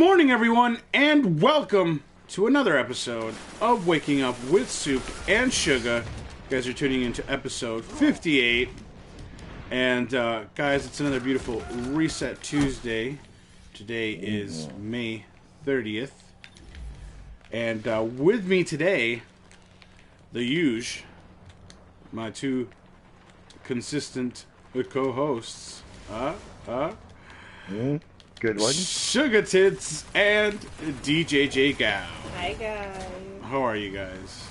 morning, everyone, and welcome to another episode of Waking Up with Soop and Sugah. You guys are tuning into episode 58. And, guys, it's another beautiful Reset Tuesday. Today is May 30th. And with me today, the huge, my two consistent co-hosts. Good one. Sugah Tits and DJ Gao. Hi guys. How are you guys?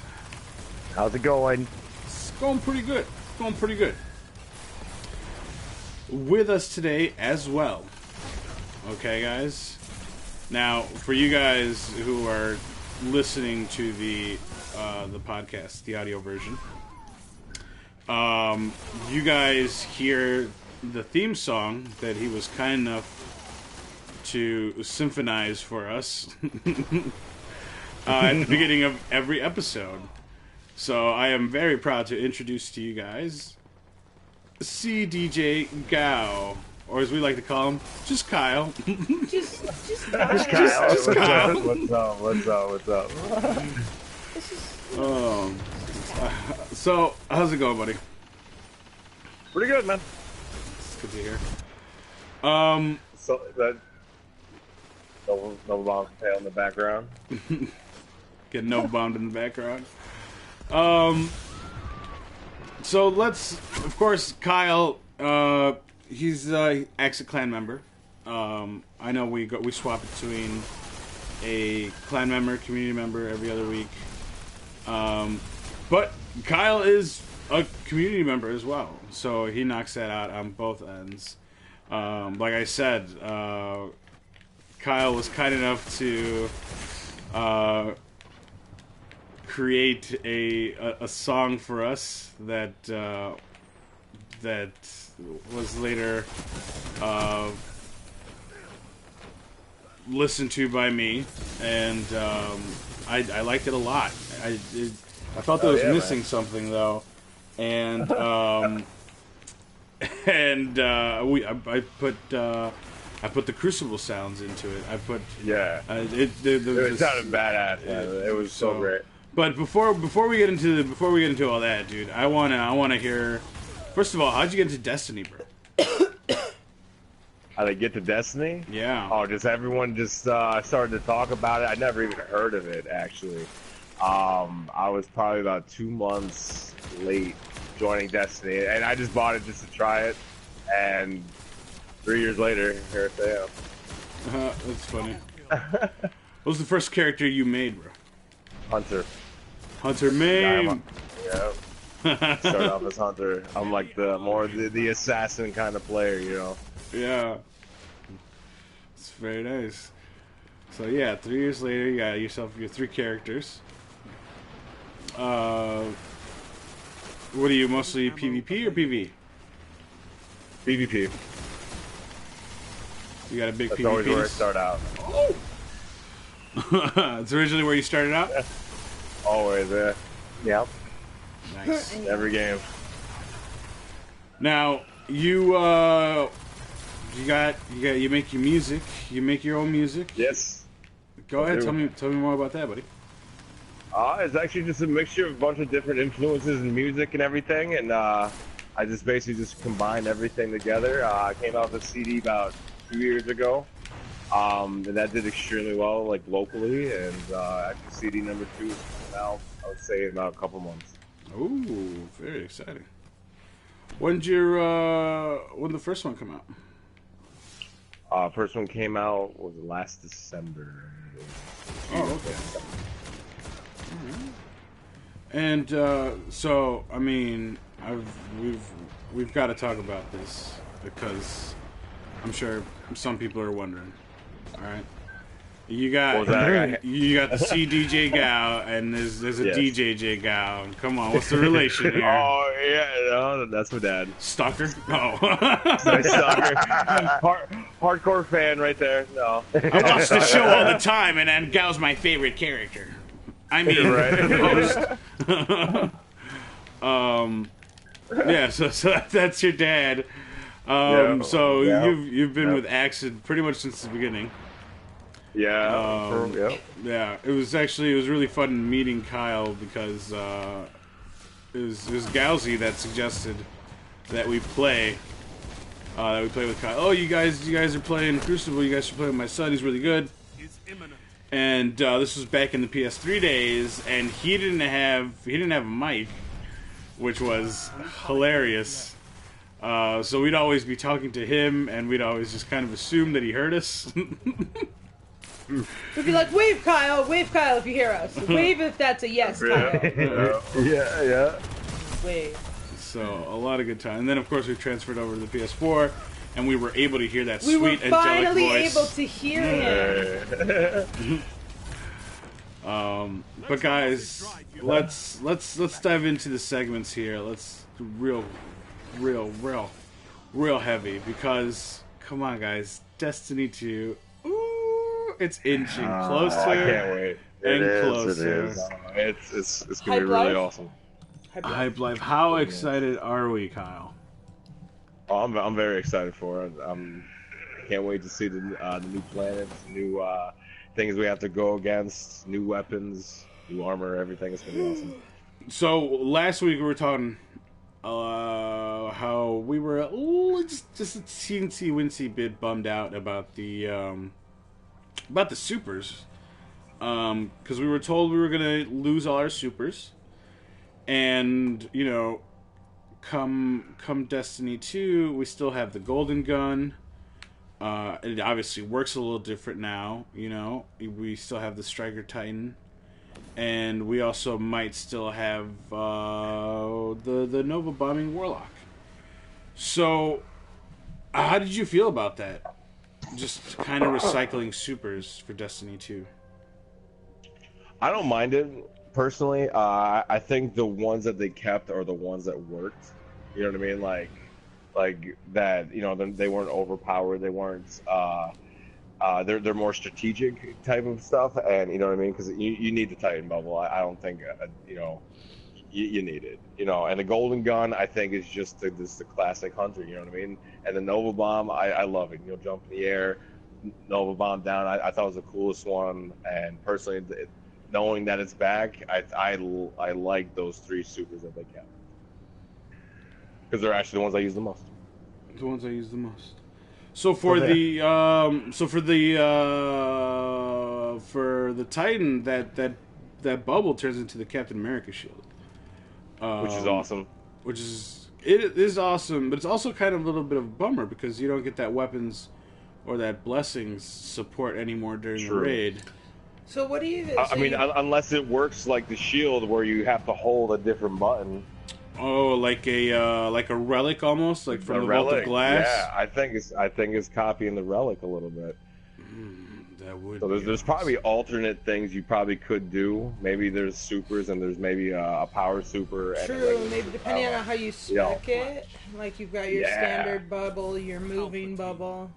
How's it going? It's going pretty good. Going pretty good. With us today as well. Okay, guys? Now, for you guys who are listening to the podcast, the audio version, you guys hear the theme song that he was kind enough to symphonize for us at the beginning of every episode. So I am very proud to introduce to you guys CDJ Gao, or as we like to call him, just Kyle. Just Kyle. Just Kyle. What's up? So how's it going, buddy? Pretty good, man. It's good to hear. So that no long tail in the background. Get no bombed in the background. So let's, of course, Kyle. He's a Exit Clan member. I know we swap between a clan member, community member every other week. But Kyle is a community member as well, so he knocks that out on both ends. Like I said, Kyle was kind enough to create a song for us that was later listened to by me, and I liked it a lot. I felt there was missing something though, and I put the Crucible sounds into it. I put it sounded badass. Man. It was so great. But before we get into all that, dude, I wanna hear. First of all, how'd you get into Destiny, bro? How'd I get to Destiny? Yeah. Oh, just everyone started to talk about it. I never even heard of it actually. I was probably about 2 months late joining Destiny, and I just bought it just to try it. And 3 years later, here I am. That's funny. What was the first character you made, bro? Hunter main. Yeah. Start off as Hunter. I'm like the assassin kind of player, you know. Yeah. It's very nice. So yeah, 3 years later, you got yourself your 3 characters. What are you, mostly PvP or PvE? PvP. You got a big That's PvP. always where I start out. Oh! It's originally where you started out? Always, yeah. Yep. Nice. Every game. Now, you make your music. You make your own music. Yes. Go ahead, tell me more about that, buddy. It's actually just a mixture of a bunch of different influences in music and everything, and I just basically just combined everything together. I came out with a CD about 2 years ago, and that did extremely well, like locally. And actually, CD number 2 is coming out, I would say, in about a couple months. Ooh, very exciting. When the first one come out? First one came out was last December. Oh, okay. And so, I mean, we've got to talk about this because I'm sure some people are wondering. All right, you got the CDJ Gao and there's a DJ Gao. Come on, what's the relation here? Oh yeah, no, that's my dad. Stalker? Oh, Stalker. Hardcore fan right there. No, I watch the show all the time, and Gao's my favorite character. I mean, right. Yeah, so that's your dad. So you've been with Axid pretty much since the beginning. Yeah. Yeah, it was really fun meeting Kyle because it was Gauzy that suggested that we play with Kyle. Oh, you guys are playing Crucible. You guys should play with my son. He's really good. And this was back in the PS3 days, and he didn't have a mic, which was hilarious. So we'd always be talking to him, and we'd always just kind of assume that he heard us. We'd be like, wave Kyle if you hear us. Wave if that's a yes, Kyle. Yeah. Wave. So, a lot of good time. And then, of course, we transferred over to the PS4, and we were able to hear that we sweet, were finally angelic voice. able to hear him. But guys, let's dive into the segments here. Let's do real heavy, because, come on guys, Destiny 2, ooh, it's inching closer. I can't wait. Closer. It's gonna be really awesome. Hype Life. How excited are we, Kyle? Oh, I'm very excited for it. Can't wait to see the new planets, new things we have to go against, new weapons, new armor, everything. It's gonna be awesome. So last week we were talking how we were just a teensy-wincy bit bummed out about the supers, because we were told we were gonna lose all our supers, and you know, come Destiny 2, we still have the golden gun. It obviously works a little different now. You know, we still have the Striker Titan. And we also might still have the Nova Bombing Warlock. So, how did you feel about that? Just kind of recycling supers for Destiny 2. I don't mind it, personally. I think the ones that they kept are the ones that worked. You know what I mean? Like that, you know, they weren't overpowered. They weren't... they're more strategic type of stuff, and you know what I mean, because you need the Titan bubble. I don't think you know, you need it, you know. And the golden gun, I think, is just the classic hunter. You know what I mean? And the Nova bomb, I love it. You know, jump in the air, Nova bomb down. I thought it was the coolest one, and personally, knowing that it's back, I like those 3 supers that they kept, because they're actually the ones I use the most. The ones I use the most. So for the Titan, that bubble turns into the Captain America shield, which is awesome. It is awesome, but it's also kind of a little bit of a bummer because you don't get that weapons or that blessings support anymore during the raid. So what do you? I mean, unless it works like the shield, where you have to hold a different button. Oh, like a relic almost, like from the Vault of Glass. Yeah, I think it's copying the relic a little bit. That would. So there's probably alternate things you probably could do. Maybe there's supers, and there's maybe a power super. True, and maybe depending on how you spec it. Like you've got your standard bubble, your moving bubble.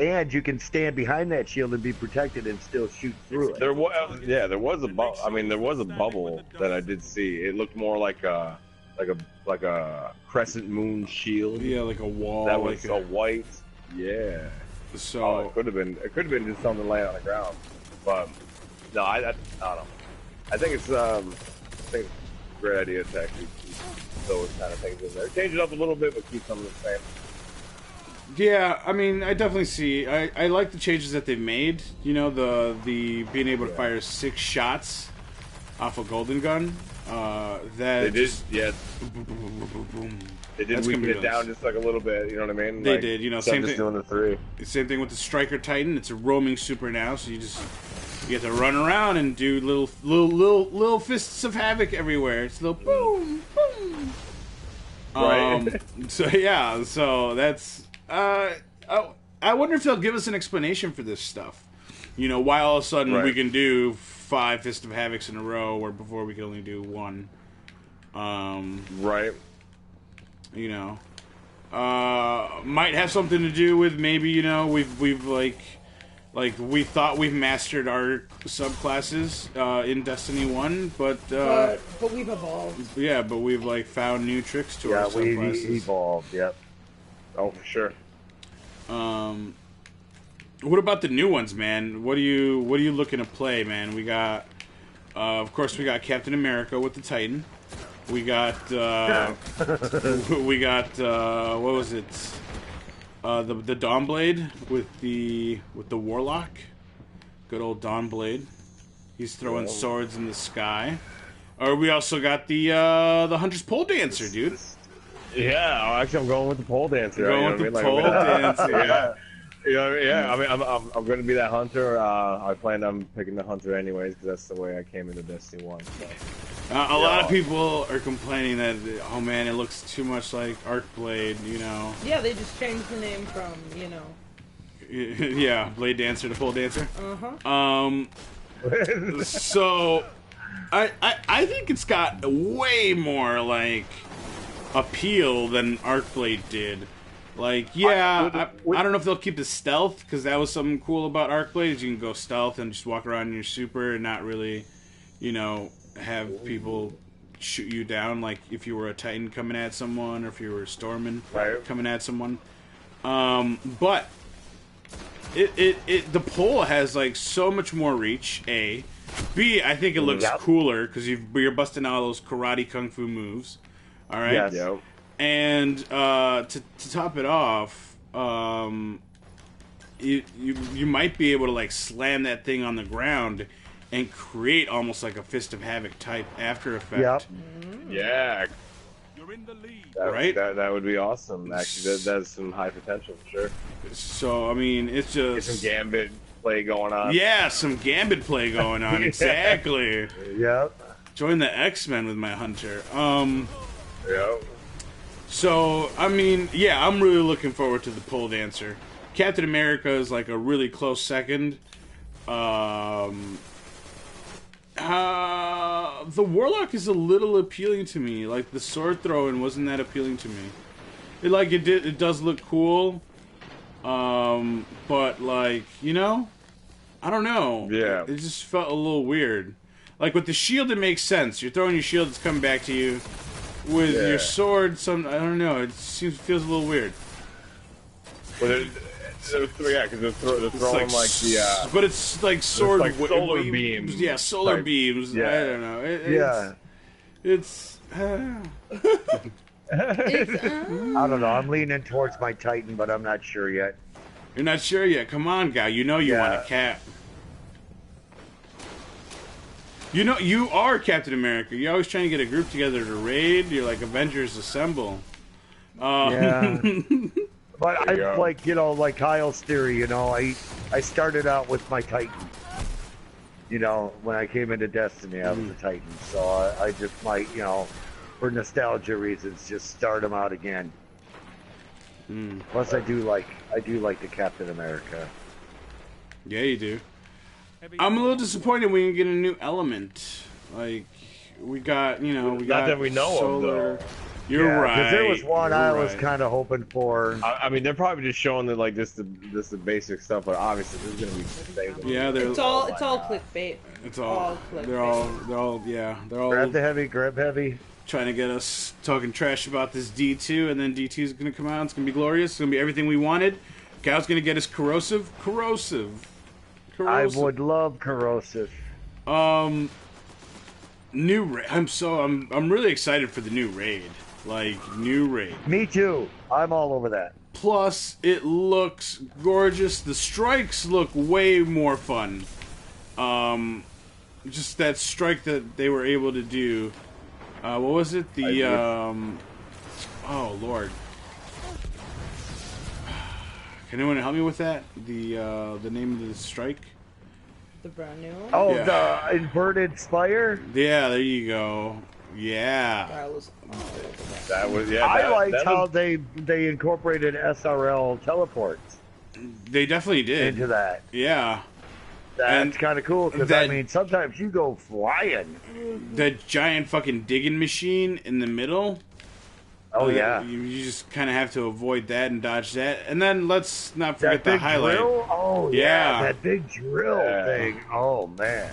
And you can stand behind that shield and be protected and still shoot through it. There was a bubble. I mean, there was a bubble that I did see. It looked more like a crescent moon shield. Yeah, like a wall. That was so white. Yeah. So it could have been just something laying on the ground. But no, I don't know. I think it's a great idea to actually keep those kind of things in there. Change it up a little bit, but keep some of the same. Yeah, I mean, I definitely see. I like the changes that they've made. You know, the being able to fire 6 shots off a golden gun. That they did, boom. They did weaken it down just like a little bit. You know what I mean? They did. You know, same thing. Doing the 3. Same thing with the Striker Titan. It's a roaming super now, so you get to run around and do little fists of havoc everywhere. It's little boom, boom. Right. So that's. I wonder if they'll give us an explanation for this stuff. You know, why all of a sudden we can do 5 Fist of Havocs in a row, where before we could only do 1. Right. You know, might have something to do with maybe, you know, we've like we thought we've mastered our subclasses in Destiny 1, but we've evolved. Yeah, but we've like found new tricks to our subclasses. Yeah, we evolved. Yep. Oh, for sure. What about the new ones, man? What are you looking to play, man? We got, of course, we got Captain America with the Titan. We got, what was it? The Dawnblade with the Warlock. Good old Dawnblade. He's throwing swords in the sky. Or we also got the Hunter's Pole Dancer, dude. Yeah, actually, I'm going with the pole dancer. Going with the pole dancer. Yeah. Yeah. I mean, I'm going to be that hunter. I planned on picking the hunter anyways because that's the way I came into Destiny 1. So. A lot of people are complaining that, oh man, it looks too much like Arcblade, you know. Yeah, they just changed the name from, you know. Yeah, Blade Dancer to Pole Dancer. Uh-huh. So, I think it's got way more, like, appeal than Arcblade did. Like, yeah, I don't know if they'll keep the stealth, because that was something cool about Arcblade, is you can go stealth and just walk around in your super and not really, you know, have people shoot you down, like if you were a Titan coming at someone, or if you were a Stormman coming at someone. But the pole has like so much more reach. A, B, I think it looks cooler because you're busting out all those karate kung fu moves. All right. Yes. Yep. And to top it off, you might be able to like slam that thing on the ground and create almost like a Fist of Havoc type after effect. Yep. Yeah. You're in the lead. Right? That would be awesome. Actually, that's some high potential for sure. So I mean, it's just Get some Gambit play going on. Yeah, some Gambit play going on. Exactly. Yep. Join the X-Men with my hunter. Yep. So I mean, yeah, I'm really looking forward to the pole dancer. Captain America is like a really close second. The Warlock is a little appealing to me. Like the sword throwing wasn't that appealing to me. It does look cool. But like, you know, I don't know. Yeah. It just felt a little weird. Like with the shield, it makes sense. You're throwing your shield, it's coming back to you. With your sword, I don't know. It feels a little weird. Well, because they're throwing like the. But it's like sword, like solar beams. Yeah, solar beams. Yeah. I don't know. It's. I don't know. I'm leaning towards my Titan, but I'm not sure yet. You're not sure yet. Come on, guy. You know you want a cap. You know you are Captain America. You're always trying to get a group together to raid. You're like Avengers Assemble. Yeah. But I like, you know, like Kyle's theory, you know, I started out with my Titan. You know, when I came into Destiny, I was a Titan. So I just might, you know, for nostalgia reasons, just start him out again. Plus, I do like the Captain America. Yeah, you do. I'm a little disappointed we didn't get a new element. Like, we got Not that we know solar. of, though. You're right. Because there was one I was kind of hoping for. I mean, they're probably just showing that like just the basic stuff, but obviously there's gonna be things. Yeah, it's all clickbait. It's all clickbait. They're all Grab heavy. Trying to get us talking trash about this D2, and then D2 is gonna come out. It's gonna be glorious. It's gonna be everything we wanted. Gal's gonna get us corrosive. I would love corrosive. New raid. I'm really excited for the new raid. Like, new raid. Me too. I'm all over that. Plus, it looks gorgeous. The strikes look way more fun. Just that strike that they were able to do. What was it? Oh, Lord. Can anyone help me with that? The name of the strike? The brand new one? Oh, Yeah. the inverted spire? Yeah, there you go. Yeah. That was I liked how they incorporated SRL teleports They definitely did. into that. Yeah. That's kind of cool because I mean, sometimes you go flying. That giant fucking digging machine in the middle. Oh yeah. You just kind of have to avoid that and dodge that. And then let's not forget That the big highlight. drill? Oh Yeah. that big drill thing. Oh man.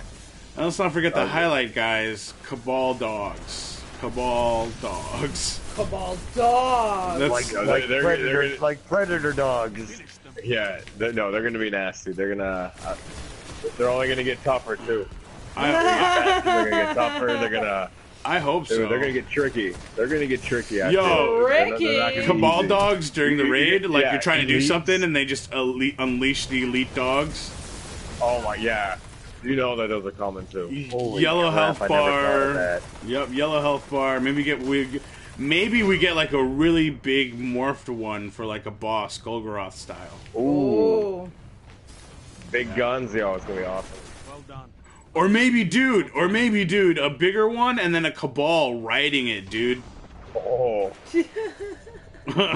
And let's not forget the highlight, guys. Cabal dogs. Cabal dogs. Cabal dogs. That's Like predator dogs. Yeah, they're gonna be nasty. They're only gonna get tougher too. They're gonna get tougher. They're gonna. I hope so. They're gonna get tricky. They're gonna get tricky. Yo, tricky. Cabal dogs during the raid, like Yeah, you're trying to do elites. something and they just unleash the elite dogs. Oh my, yeah. You know that those are coming too. Yellow crap, health I never thought of bar. that. Yep, yellow health bar. Maybe we get like a really big morphed one for like a boss, Golgoroth style. Ooh. Big guns, yo, it's gonna be awesome. Well done. Or maybe, dude, a bigger one and then a Cabal riding it, dude. Oh. The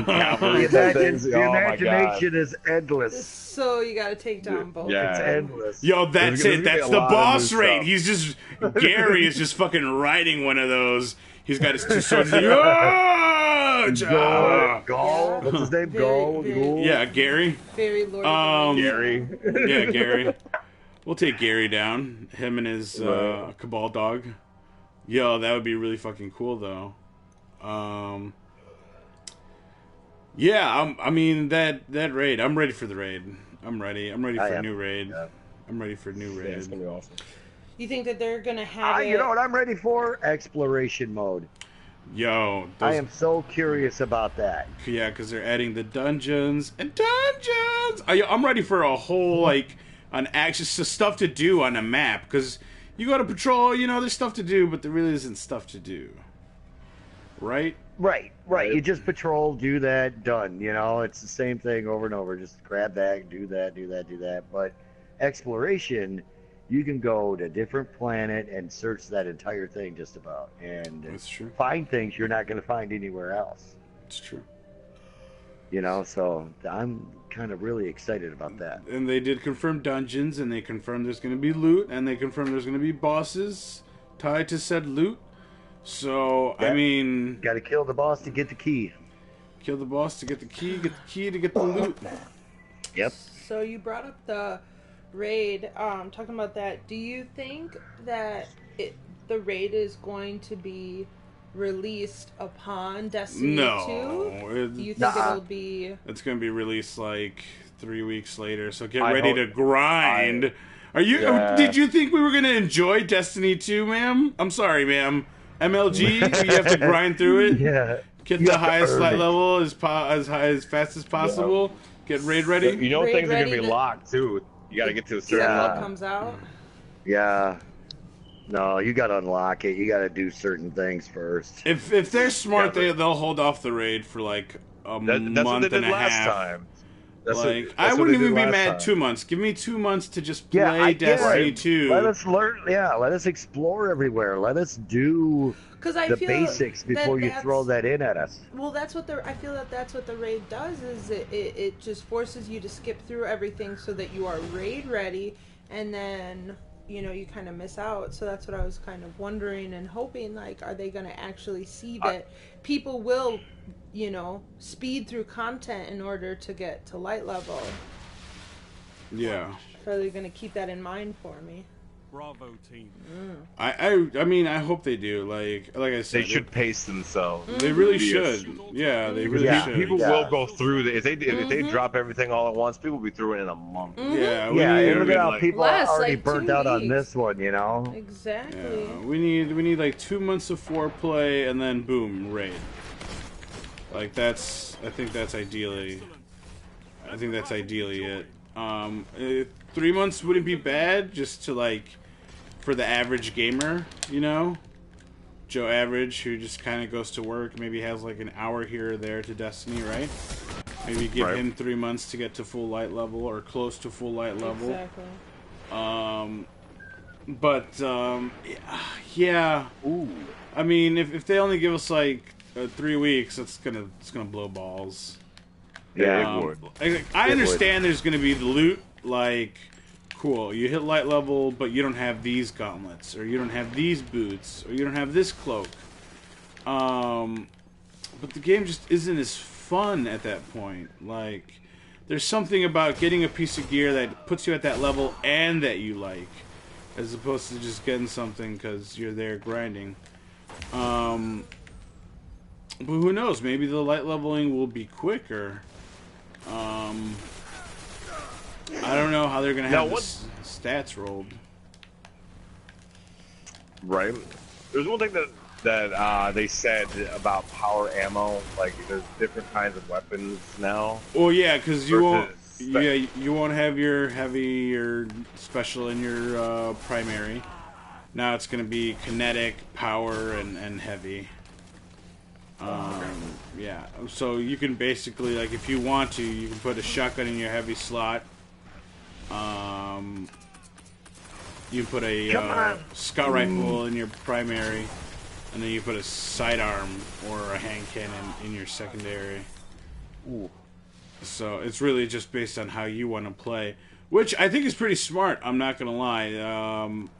imagination is endless. So you gotta take down both. Yeah. It's endless. Yo, that's There's it. gonna be That's a the lot of boss new raid. stuff. He's just Gary is just fucking riding one of those. He's got his two swords. Ah! Go. What's his name? Go. Yeah, Gary. Very Lord of the Rings. Gary. Yeah, Gary. We'll take Gary down. Him and his Cabal dog. Yo, that would be really fucking cool, though. Yeah, I mean that raid. I'm ready for the raid. I'm ready. I'm ready for a new raid. Yeah. I'm ready for a new raid. Yeah, it's gonna be awesome. You think that they're gonna have it? You know what I'm ready for? Exploration mode. Yo, I am so curious about that. Yeah, because they're adding the dungeons and dungeons. I'm ready for a whole like an action stuff to do on a map because you go to patrol. You know, there's stuff to do, but there really isn't stuff to do. Right? Right. You just patrol, do that, done. You know, it's the same thing over and over. Just grab that, do that. But exploration, you can go to a different planet and search that entire thing just about. And That's true. find things you're not going to find anywhere else. It's true. You know, so I'm kind of really excited about that. And they did confirm dungeons, and they confirmed there's going to be loot, and they confirmed there's going to be bosses tied to said loot. So, Yeah. I mean... Got to kill the boss to get the key. Kill the boss to get the key to get the loot. Yep. So you brought up the raid. Talking about that, do you think that the raid is going to be released upon Destiny 2? No. Do you think it'll be... It's going to be released like 3 weeks later, so get ready to grind. Did you think we were going to enjoy Destiny 2, ma'am? I'm sorry, ma'am. MLG, you have to grind through it. Yeah. Get the highest light level as high as fast as possible. Get raid ready. You know Raid things are gonna ready be to- locked too. You gotta get to a certain Yeah. level. comes out? Yeah. No, you got to unlock it. You got to do certain things first. If they're smart, Yeah, they'll hold off the raid for like a That's what month they did and a last half. time. That's Like what I they wouldn't did even be last mad. time. 2 months. Give me 2 months to just Yeah, play I get Destiny it. 2. Let us learn. Yeah, let us explore everywhere. Let us do Because I the feel basics before you throw that in at us. Well, that's what I feel that's what the raid does. Is it just forces you to skip through everything so that you are raid ready, and then you kind of miss out. So that's what I was kind of wondering and hoping. Like, are they going to actually see that people will, speed through content in order to get to light level? Yeah. Are they going to keep that in mind for me? Bravo team. I mean, I hope they do. Like I said, They should pace themselves. They really Yes. should. Yeah, they really Yeah. should. People Yeah. will go through if they drop everything all at once. People will be through it in a month. Yeah, we Yeah, need, and look at how like- people are Less, already like, burnt 2 out on weeks. this one, Exactly. yeah, we need like 2 months of foreplay and then boom, raid. Like I think that's ideally it. 3 months wouldn't be bad, just to like for the average gamer, Joe Average, who just kind of goes to work, maybe has like an hour here or there to Destiny, right? Maybe give Right. him 3 months to get to full light level or close to full light level. Exactly. Yeah. Ooh. I mean, if they only give us like 3 weeks, it's gonna blow balls. Yeah, it would. I understand there's gonna be the loot, like, cool, you hit light level, but you don't have these gauntlets, or you don't have these boots, or you don't have this cloak. But the game just isn't as fun at that point. Like, there's something about getting a piece of gear that puts you at that level and that you like, as opposed to just getting something because you're there grinding. But who knows? Maybe the light leveling will be quicker. I don't know how they're gonna have the stats rolled. Right. There's one thing that they said about power ammo. Like, there's different kinds of weapons now. Well, yeah, because you won't. Yeah, you won't have your heavy or special in your primary. Now it's going to be kinetic, power, and heavy. Yeah, so you can basically, like, if you want to, you can put a shotgun in your heavy slot. You can put a scout rifle in your primary, and then you put a sidearm or a hand cannon in your secondary. Ooh. So it's really just based on how you want to play, which I think is pretty smart. I'm not gonna lie.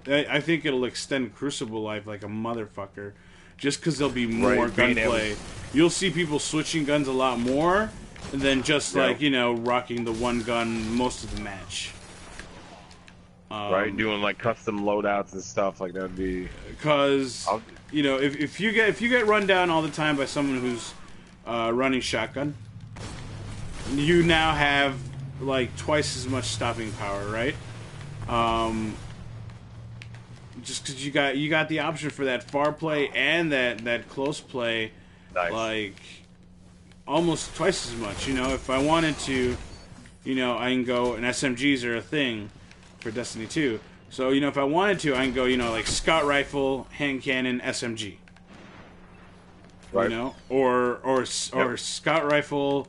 I think it'll extend Crucible life like a motherfucker, just because there'll be more gunplay. You'll see people switching guns a lot more than just like rocking the one gun most of the match. Right, doing like custom loadouts and stuff like that would be. Because if you get run down all the time by someone who's running shotgun, you now have like twice as much stopping power, right? Just because you got the option for that far play and that close play, like almost twice as much. If I wanted to, I can go, and SMGs are a thing for Destiny 2. So if I wanted to, I can go, like scout rifle, hand cannon, SMG. Right. Or scout rifle.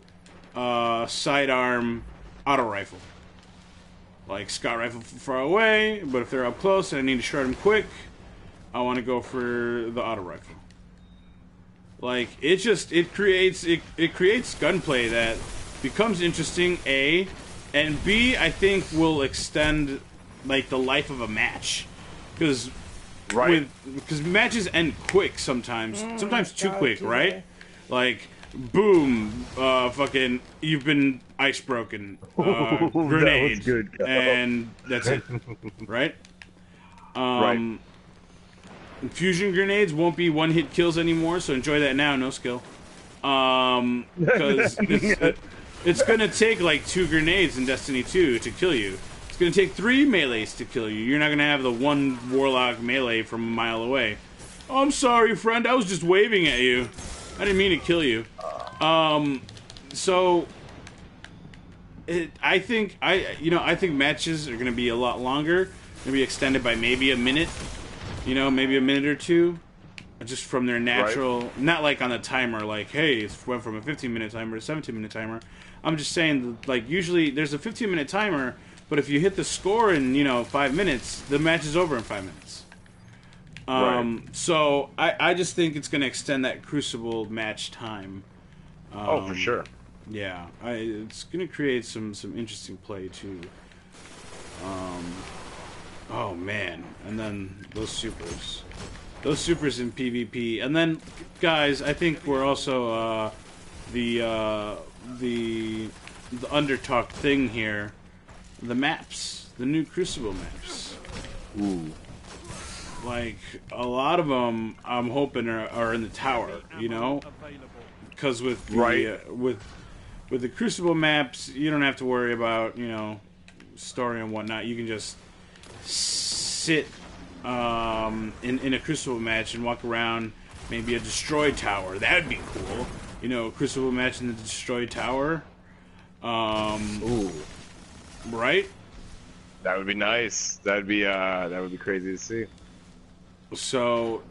Sidearm, auto rifle. Like scout rifle from far away, but if they're up close and I need to shred them quick, I want to go for the auto rifle. Like it creates gunplay that becomes interesting. A, and B, I think will extend like the life of a match, because matches end quick sometimes, sometimes too quick, right? Like. Boom! Fucking, you've been ice broken. Grenade, that was good, and that's it, right? Right. Fusion grenades won't be one-hit kills anymore, so enjoy that now. No skill, because it's gonna take like 2 grenades in Destiny 2 to kill you. It's gonna take 3 melees to kill you. You're not gonna have the one warlock melee from a mile away. Oh, I'm sorry, friend. I was just waving at you. I didn't mean to kill you. So I think matches are going to be a lot longer. Going to be extended by maybe a minute. Maybe a minute or two, just from their natural. Not like on the timer. Like, hey, it went from a 15-minute timer to a 17-minute timer. I'm just saying, like, usually there's a 15-minute timer, but if you hit the score in 5 minutes, the match is over in 5 minutes. So I just think it's going to extend that Crucible match time. For sure. Yeah, it's going to create some interesting play too. Oh man, and then those supers in PvP, and then guys, I think we're also the undertalked thing here, the maps, the new Crucible maps. Ooh. Like, a lot of them, I'm hoping are in the tower, because with the with the Crucible maps, you don't have to worry about story and whatnot. You can just sit in a Crucible match and walk around maybe a destroyed tower. That'd be cool. A Crucible match in the destroyed tower. Ooh. Right? That would be nice. That would be crazy to see. So,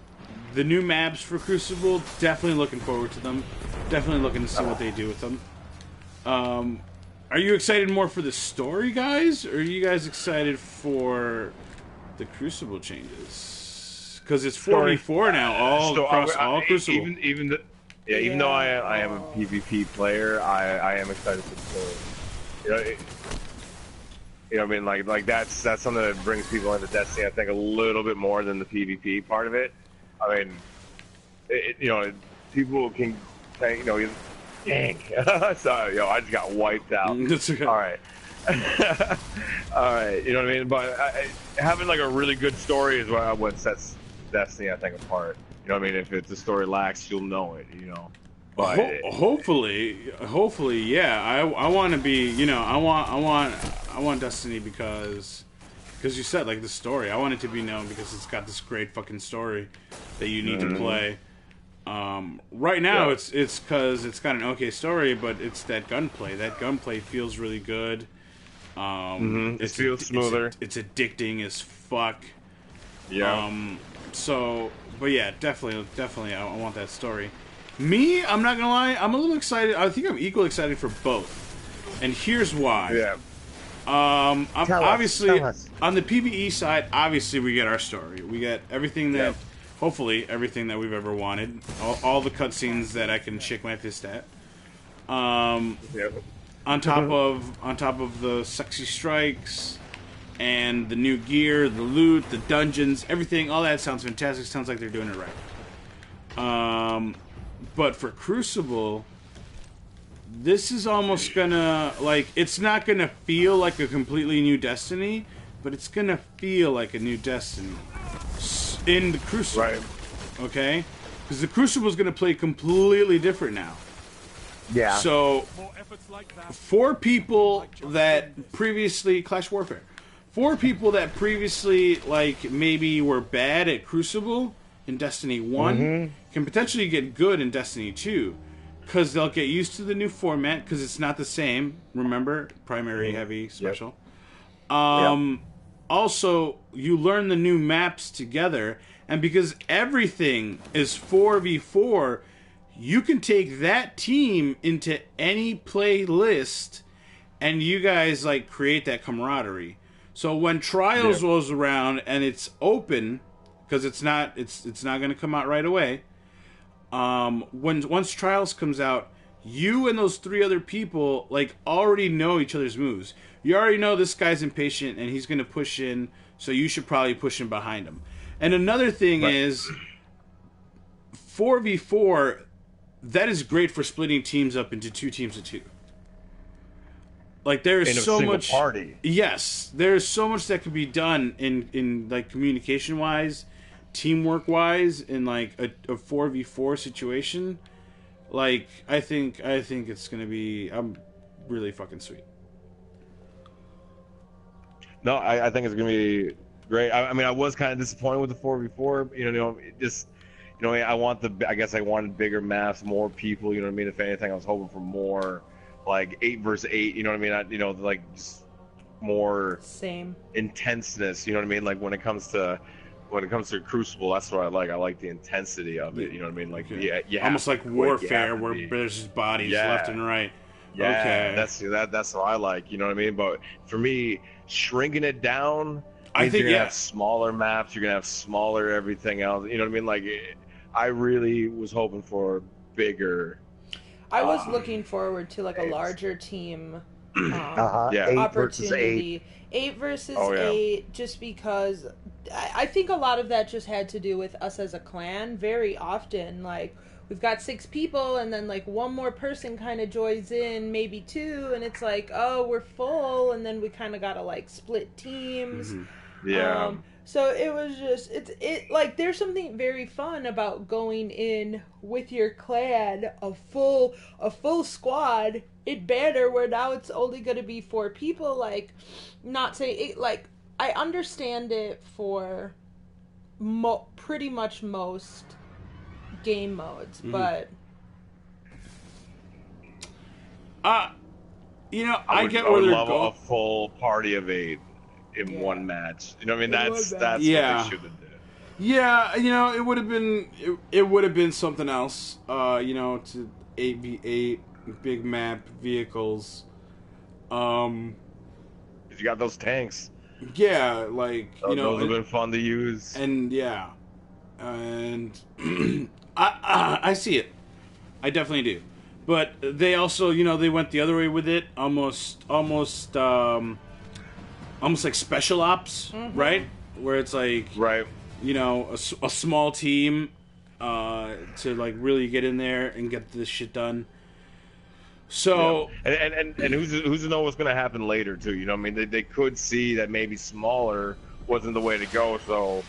the new maps for Crucible, definitely looking forward to them. Definitely looking to see what they do with them. Are you excited more for the story, guys? Or are you guys excited for the Crucible changes? Because it's 44 now, across all Crucible. Even though I am a PvP player, I am excited for the story. I mean, like that's something that brings people into Destiny. I think a little bit more than the PvP part of it. I mean, people can say, dang. Sorry, I just got wiped out. That's okay. All right, all right. You know what I mean? But having like a really good story is what sets Destiny, I think, apart. You know what I mean? If the story lacks, you'll know it. But hopefully, yeah. I want to be, I want Destiny because you said like the story. I want it to be known because it's got this great fucking story that you need to play. Right now, it's because it's got an okay story, but it's that gunplay. That gunplay feels really good. It feels smoother. It's addicting as fuck. Yeah. But yeah, definitely, I want that story. Me, I'm not gonna lie, I'm a little excited. I think I'm equally excited for both, and here's why. Yeah. Obviously, tell us. on the PvE side, obviously we get our story. We get everything that, hopefully, everything that we've ever wanted. All the cutscenes that I can shake my fist at. On top of the sexy strikes and the new gear, the loot, the dungeons, everything, all that sounds fantastic. Sounds like they're doing it right. But for Crucible, this is almost gonna, like, it's not gonna feel like a completely new Destiny, but it's gonna feel like a new Destiny in the Crucible. Right. Okay? Because the Crucible is gonna play completely different now. Yeah. So, for people that previously, Clash Warfare, for people that previously, like, maybe were bad at Crucible in Destiny 1, can potentially get good in Destiny 2. Because they'll get used to the new format, because it's not the same. Remember? Primary, heavy, special. Also, you learn the new maps together, and because everything is 4v4, you can take that team into any playlist, and you guys, like, create that camaraderie. So when Trials rolls around and it's open, because it's not going to come out right away. Once Trials comes out, you and those 3 other people like already know each other's moves. You already know this guy's impatient and he's going to push in, so you should probably push in behind him. And another thing is 4v4. That is great for splitting teams up into 2 teams of 2. Like there is so much party. Yes, there's so much that could be done in like communication wise, teamwork wise, in like a 4v4 situation. Like I think it's gonna be really fucking sweet. No, I think it's gonna be great. I mean, I was kind of disappointed with the 4v4. I guess I wanted bigger maps, more people. You know what I mean? If anything, I was hoping for more, like 8 versus 8. You know what I mean? Like just more intenseness. You know what I mean? Like when it comes to Crucible, that's what I like. I like the intensity of it. You know what I mean? Like almost like warfare, where there's just bodies left and right. Yeah, okay. That's what I like. You know what I mean? But for me, shrinking it down, I think you're gonna have smaller maps. You're gonna have smaller everything else. You know what I mean? Like, I really was hoping for bigger. I was looking forward to like a larger team opportunity. 8 versus 8, just because I think a lot of that just had to do with us as a clan. Very often, like, we've got 6 people, and then, like, one more person kind of joins in, maybe 2, and it's like, oh, we're full, and then we kind of gotta, like, split teams. Mm-hmm. Yeah. So it was just, like, there's something very fun about going in with your clan, a full squad. It better, where now it's only gonna be 4 people, like, not say it, like, I understand it for pretty much most game modes, but I get where I would they're love going. a full party of 8 in one match. You know what I mean? That's what they should have done. Yeah, it would have been something else. To 8v8 big map vehicles. You got those tanks. Yeah, like those have been fun to use. And I see it. I definitely do. But they also, they went the other way with it, almost like special ops, right? Where it's like, a small team to like really get in there and get this shit done. So and who's to know what's going to happen later too? You know, what I mean, they could see that maybe smaller wasn't the way to go, so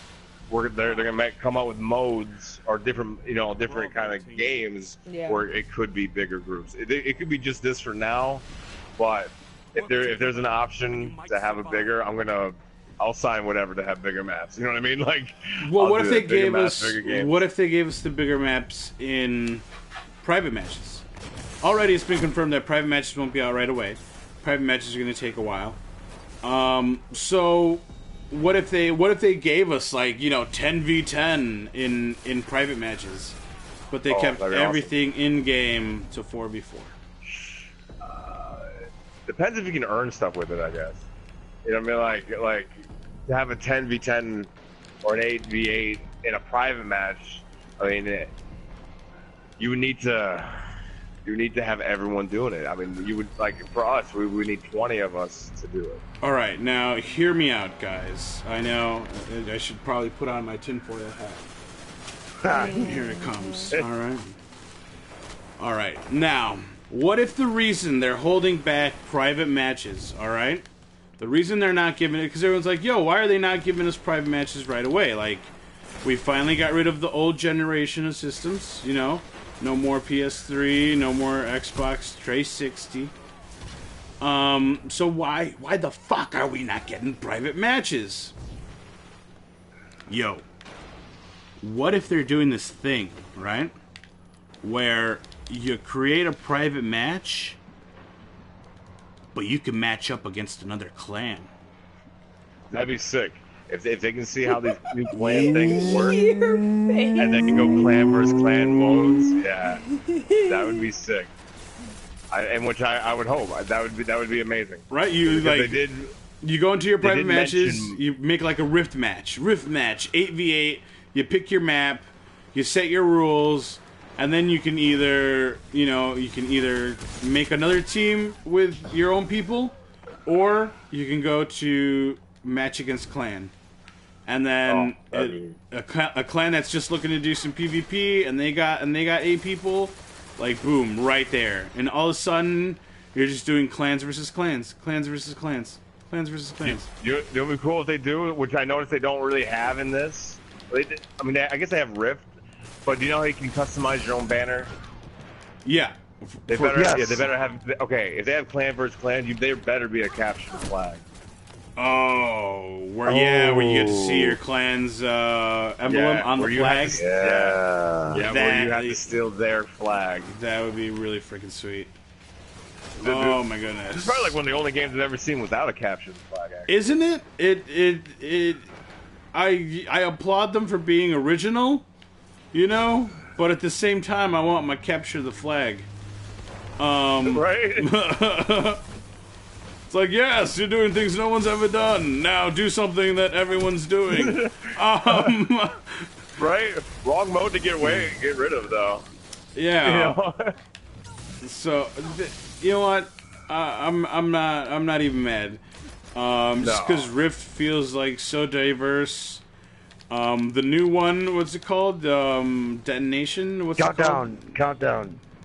they're going to come out with modes or different kind of games where it could be bigger groups. It could be just this for now, but if there's an option to have a bigger, I'll sign whatever to have bigger maps. You know what I mean? Like, well, what if they gave us? What if they gave us the bigger maps in private matches? Already, it's been confirmed that private matches won't be out right away. Private matches are going to take a while. So, what if they gave us, like, 10v10 in private matches, but they kept everything in game to 4v4? Depends if you can earn stuff with it, I guess. You know what I mean? Like to have a 10v10 or an 8v8 in a private match. I mean, you would need to have everyone doing it. I mean, you would, like, for us, we would need 20 of us to do it. All right, now hear me out, guys. I know I should probably put on my tinfoil hat. Here it comes. All right. Now, what if the reason they're holding back private matches? All right, the reason they're not giving it, because everyone's like, "Yo, why are they not giving us private matches right away?" Like, we finally got rid of the old generation of systems. No more PS3, no more Xbox 360. So why the fuck are we not getting private matches? Yo, what if they're doing this thing, right? Where you create a private match, but you can match up against another clan. That'd be sick. If they can see how these new clan things work, and they can go clan versus clan modes, yeah, that would be sick. I would hope that would be amazing. Right? You go into your private matches. You make like a rift match, 8v8. You pick your map, you set your rules, and then you can either make another team with your own people, or you can go to match against clan. And then a clan that's just looking to do some PvP, and they got 8 people, like, boom, right there. And all of a sudden, you're just doing clans versus clans, clans versus clans, clans versus clans. It would be cool if they do, which I noticed they don't really have in this. I guess they have Rift, but do you know how you can customize your own banner? Yeah. They better have. Okay, if they have clan versus clan, there better be a captured flag. Where you get to see your clan's emblem on the flag. Where you have to steal their flag. That would be really freaking sweet. Oh my goodness! It's probably like one of the only games I've ever seen without a captured flag. Actually. Isn't it? I applaud them for being original, but at the same time, I want my capture the flag. Right. It's like, yes, you're doing things no one's ever done. Now do something that everyone's doing. Right? Wrong mode to get rid of, though. Yeah. So, you know what? I'm not even mad. Just because Rift feels like so diverse. The new one, what's it called? Detonation? What's it called?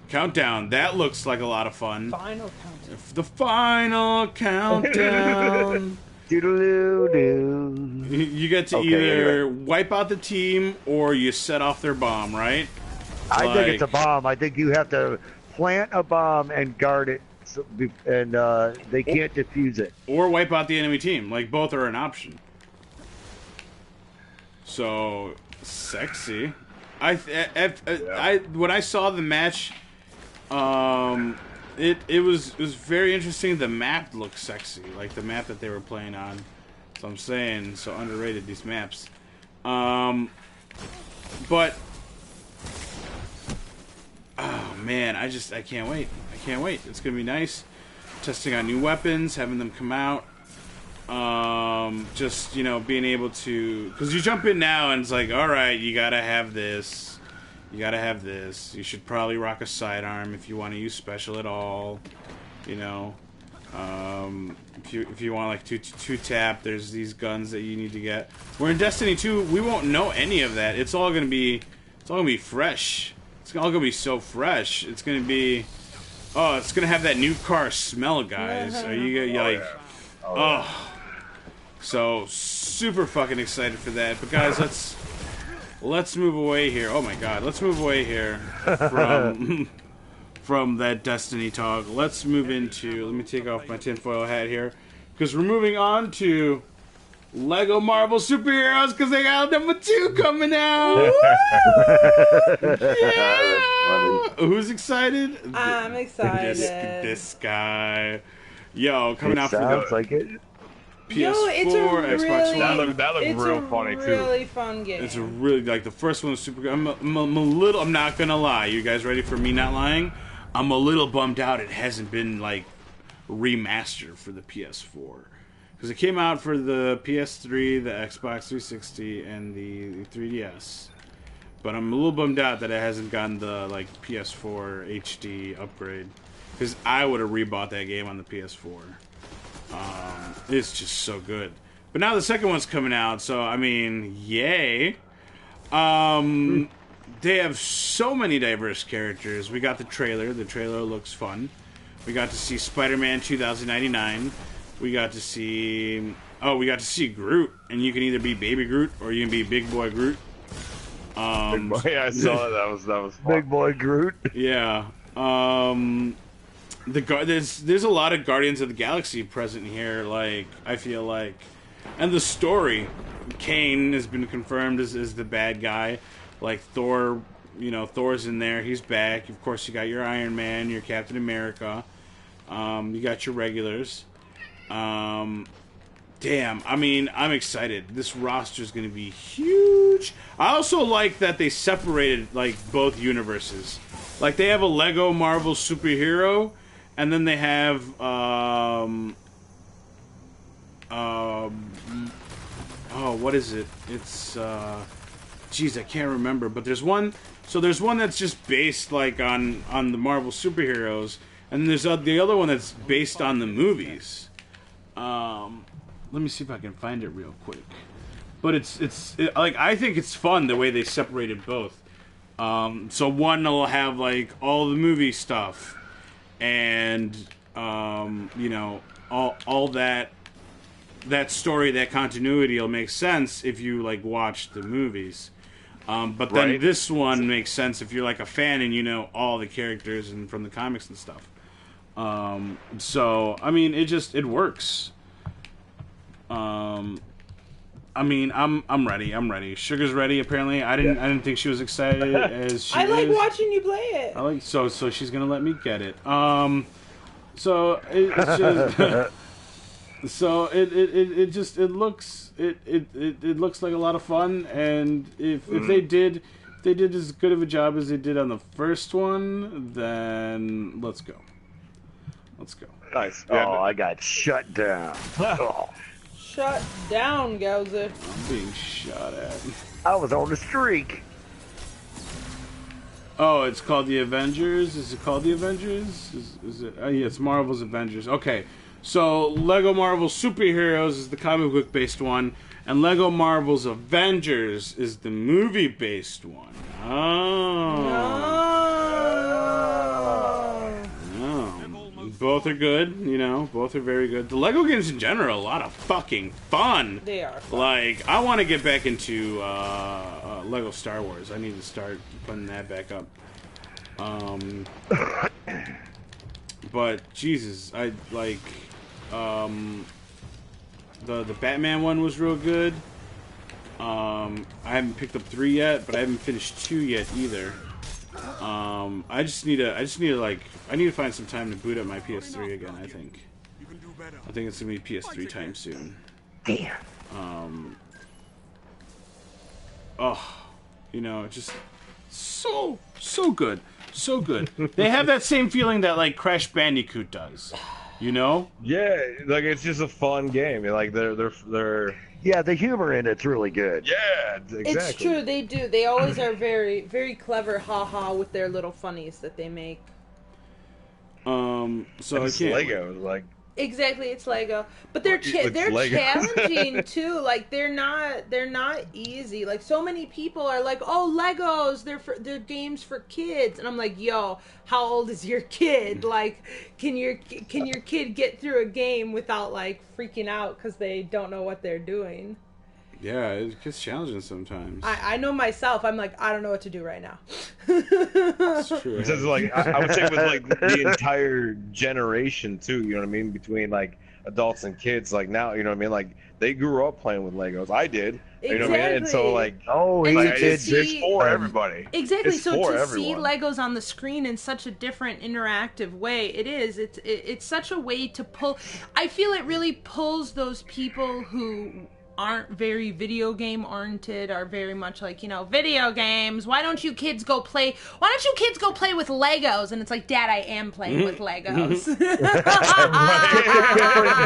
Countdown. That looks like a lot of fun. Final countdown. The final countdown. Doodle-doo. You get to either wipe out the team or you set off their bomb, right? I think it's a bomb. I think you have to plant a bomb and guard it, and they can't defuse it. Or wipe out the enemy team. Like, both are an option. So, sexy. When I saw the match, it was very interesting. The map looked sexy, like the map that they were playing on. So I'm saying, so underrated, these maps. But oh man, I can't wait. It's gonna be nice. Testing out new weapons, having them come out. Just being able to, because you jump in now and it's like, all right, you gotta have this. You gotta have this. You should probably rock a sidearm if you want to use special at all. If you want like two tap, there's these guns that you need to get. Where in Destiny 2, we won't know any of that. It's all gonna be fresh. It's all gonna be so fresh. It's gonna be, it's gonna have that new car smell, guys. Are you like, so super fucking excited for that. But guys, let's move away here. Oh my god, let's move away here from that Destiny talk, let's move into... Let me take off my tinfoil hat here. Because we're moving on to Lego Marvel Superheroes, because they got number 2 coming out! Yeah! Who's excited? I'm excited. This guy. Yo, coming out for Sounds the like it. PS4, Xbox One. That looked real funny, too. It's a really fun game. It's a really, like, the first one was super good. I'm a little, I'm not gonna lie. You guys ready for me not lying? I'm a little bummed out it hasn't been, like, remastered for the PS4. Because it came out for the PS3, the Xbox 360, and the 3DS. But I'm a little bummed out that it hasn't gotten the, like, PS4 HD upgrade. Because I would have rebought that game on the PS4. It's just so good. But now the second one's coming out, so, I mean, yay. They have so many diverse characters. We got the trailer. The trailer looks fun. We got to see Spider-Man 2099. We got to see... Oh, we got to see Groot. And you can either be Baby Groot or you can be Big Boy Groot. Big boy, yeah, I saw that. That was fun. Big Boy Groot. Yeah. There's a lot of Guardians of the Galaxy present here, like, I feel like. And the story, Kane has been confirmed as the bad guy. Like, Thor, Thor's in there, he's back. Of course, you got your Iron Man, your Captain America. You got your regulars. Damn, I mean, I'm excited. This roster's gonna be huge. I also like that they separated, like, both universes. Like, they have a Lego Marvel superhero, and then they have, oh, what is it? It's, geez, I can't remember. But there's one, so there's one that's just based, like, on the Marvel superheroes, and there's the other one that's based on the movies. Let me see if I can find it real quick. But it's like, I think it's fun the way they separated both. So one will have, like, all the movie stuff, and all that story, that continuity will make sense if you, like, watch the movies. But then this one makes sense if you're, like, a fan and you know all the characters and from the comics and stuff. So I mean, it works. I mean, I'm ready. Sugar's ready. Apparently, I didn't think she was excited as she I like is. watching you play it. So she's gonna let me get it. So it's just so it looks like a lot of fun, and if they did as good of a job as they did on the first one, then let's go. Nice. Oh, I got shut down. Oh. Shut down, Gowser. I'm being shot at. I was on a streak. Oh, it's called the Avengers? Is it called the Avengers? Is it? Oh, yeah, it's Marvel's Avengers. Okay. So, Lego Marvel Superheroes is the comic book based one, and Lego Marvel's Avengers is the movie based one. Oh. Both are good, both are very good. The Lego games in general are a lot of fucking fun. They are fun. Like, I want to get back into Lego Star Wars. I need to start putting that back up. But, Jesus, I like, the Batman one was real good. I haven't picked up 3 yet, but I haven't finished 2 yet either. I need to find some time to boot up my PS3 again, I think. I think it's gonna be PS3 time soon. Damn. Just so good. So good. They have that same feeling that, like, Crash Bandicoot does. Yeah, like, it's just a fun game. Like, they're Yeah, the humor in it's really good. Yeah, exactly. It's true, they do. They always are very, very clever, haha, with their little funnies that they make. So it's Lego, like. Exactly, it's Lego, but they're challenging too. Like, they're not easy. Like, so many people are like, "Oh, Legos, they're games for kids," and I'm like, "Yo, how old is your kid? Like, can your kid get through a game without, like, freaking out because they don't know what they're doing?" Yeah, it gets challenging sometimes. I know myself. I'm like, I don't know what to do right now. It's true. It's just like I would say with like the entire generation too. You know what I mean? Between like adults and kids, like now, you know what I mean? Like they grew up playing with Legos. I did. You know what I mean? And so like, it's for everybody. Exactly. It's so for to everyone. see Legos on the screen in such a different interactive way, it's such a way to pull. I feel it really pulls those people who aren't very video game oriented, are very much like, you know, video games. Why don't you kids go play with Legos? And it's like, Dad, I am playing with Legos. Different